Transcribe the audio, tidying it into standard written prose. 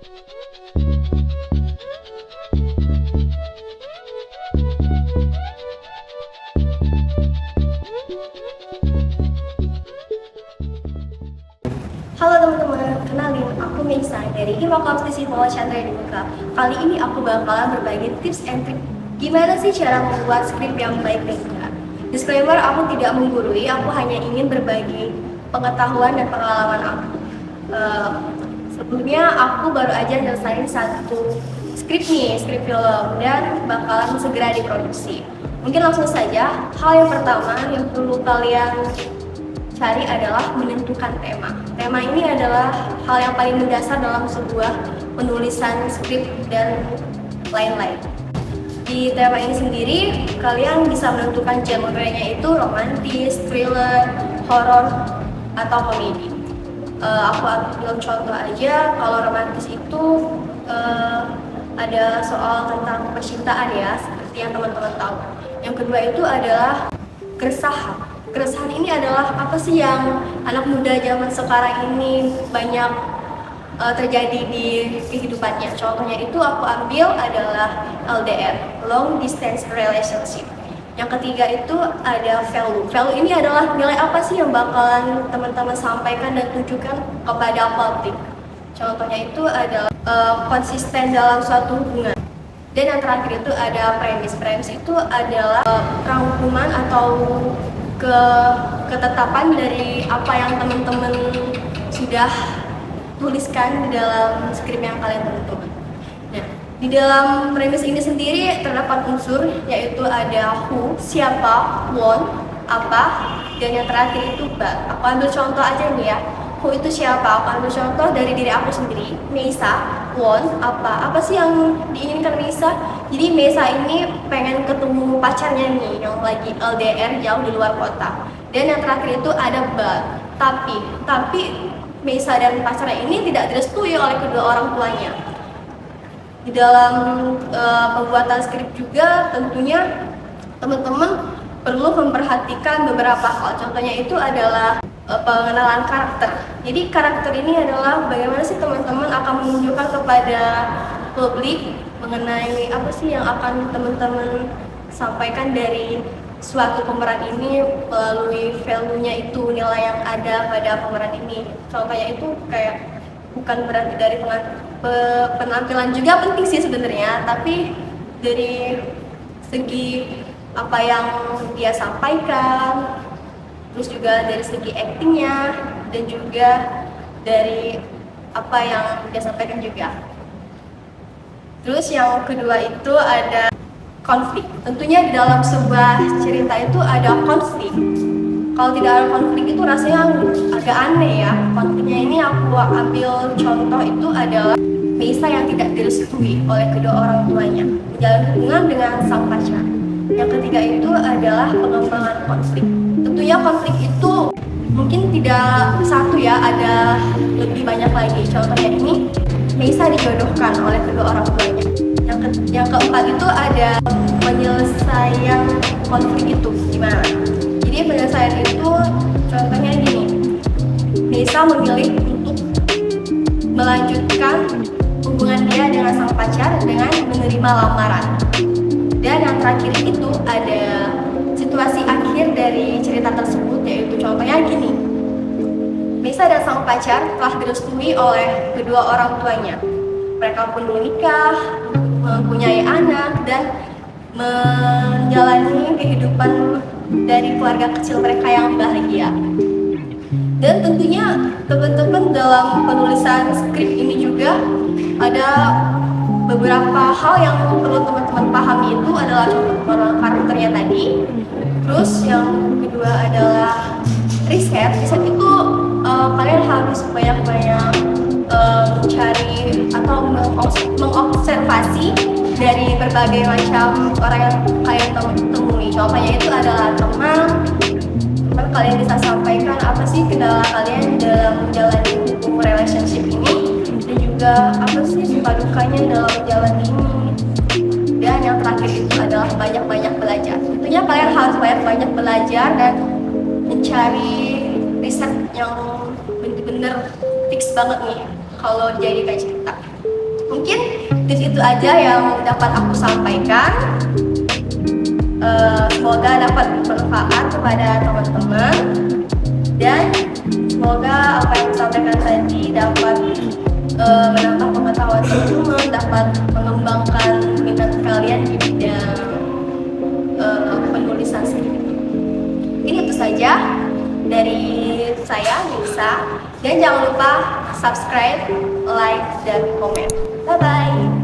Halo teman-teman, kenalin aku Meisa dari Hima Kompetisi Mawar Chandra Dibuka. Kali ini aku bakalan berbagi tips and trik gimana sih cara membuat skrip yang baik dan benar. Disclaimer, aku tidak menggurui, aku hanya ingin berbagi pengetahuan dan pengalaman aku. Sebelumnya aku baru aja nyelesain satu skrip film, dan bakalan segera diproduksi. Mungkin langsung saja, hal yang pertama yang perlu kalian cari adalah menentukan tema. Tema ini adalah hal yang paling mendasar dalam sebuah penulisan skrip dan lain-lain. Di tema ini sendiri, kalian bisa menentukan genre-nya itu romantis, thriller, horor, atau komedi. Aku ambil contoh aja, kalau romantis itu ada soal tentang percintaan ya, seperti yang teman-teman tahu. Yang kedua itu adalah keresahan. Keresahan ini adalah apa sih yang anak muda zaman sekarang ini banyak terjadi di kehidupannya. Contohnya itu aku ambil adalah LDR, Long Distance Relationship. Yang ketiga itu ada value. Value ini adalah nilai apa sih yang bakalan teman-teman sampaikan dan tunjukkan kepada publik. Contohnya itu adalah konsisten dalam suatu hubungan. Dan yang terakhir itu ada premis. Premis itu adalah rangkuman atau ketetapan dari apa yang teman-teman sudah tuliskan di dalam skrip yang kalian tentukan. Nah, di dalam premis ini sendiri terdapat unsur, yaitu ada who, siapa, when, apa, dan yang terakhir itu but. Aku ambil contoh aja nih ya. Who itu siapa? Aku ambil contoh dari diri aku sendiri. Meisa, when, apa sih yang diinginkan Meisa? Jadi Meisa ini pengen ketemu pacarnya nih yang lagi LDR jauh di luar kota. Dan yang terakhir itu ada but. Tapi Meisa dan pacarnya ini tidak direstui oleh kedua orang tuanya. Di dalam pembuatan skrip juga tentunya teman-teman perlu memperhatikan beberapa hal. Contohnya itu adalah pengenalan karakter. Jadi karakter ini adalah bagaimana sih teman-teman akan menunjukkan kepada publik mengenai apa sih yang akan teman-teman sampaikan dari suatu pemeran ini melalui value-nya itu, nilai yang ada pada pemeran ini. Contohnya itu kayak bukan berarti dari penampilan juga penting sih sebenarnya, tapi dari segi apa yang dia sampaikan, terus juga dari segi aktingnya, dan juga dari apa yang dia sampaikan juga. Terus yang kedua itu ada konflik. Tentunya di dalam sebuah cerita itu ada konflik. Kalau tidak ada konflik itu rasanya agak aneh ya. Konfliknya ini aku ambil contoh itu adalah Meisa yang tidak direstui oleh kedua orang tuanya, menjalin hubungan dengan sang pacar. Yang ketiga itu adalah pengembangan konflik. Tentunya konflik itu mungkin tidak satu ya, ada lebih banyak lagi. Contohnya ini, Meisa dijodohkan oleh kedua orang tuanya. Yang keempat itu ada penyelesaian konflik itu gimana? Jadi penyelesaian itu contohnya gini, Meisa memilih untuk melanjutkan hubungan dia dengan sang pacar dengan menerima lamaran. Dan yang terakhir itu ada situasi akhir dari cerita tersebut, yaitu contohnya gini, Meisa dan sang pacar telah direstui oleh kedua orang tuanya. Mereka pun menikah, mempunyai anak, dan menjalani kehidupan dari keluarga kecil mereka yang bahagia. Dan tentunya teman-teman dalam penulisan skrip ini juga ada beberapa hal yang perlu teman-teman pahami. Itu adalah contoh karakternya tadi. Terus yang kedua adalah riset itu kalian harus banyak-banyak mencari atau mengobservasi dari berbagai macam orang yang kalian temui. Contohnya itu adalah teman kalian bisa sampaikan apa sih kendala kalian dalam menjalani hubungan relationship ini, dan juga apa sih suka dukanya dalam menjalani ini. Dan yang terakhir itu adalah banyak-banyak belajar. Tentunya kalian harus banyak-banyak belajar dan mencari riset yang benar-benar fix banget nih kalau jadi kayak cerita. Mungkin tips itu aja yang dapat aku sampaikan. Semoga dapat bermanfaat kepada teman-teman, dan semoga apa yang disampaikan tadi dapat menambah pengetahuan teman-teman, dapat mengembangkan minat kalian di bidang penulisan skrip. Ini itu saja dari saya, Nisa, dan jangan lupa subscribe, like, dan komen. Bye bye.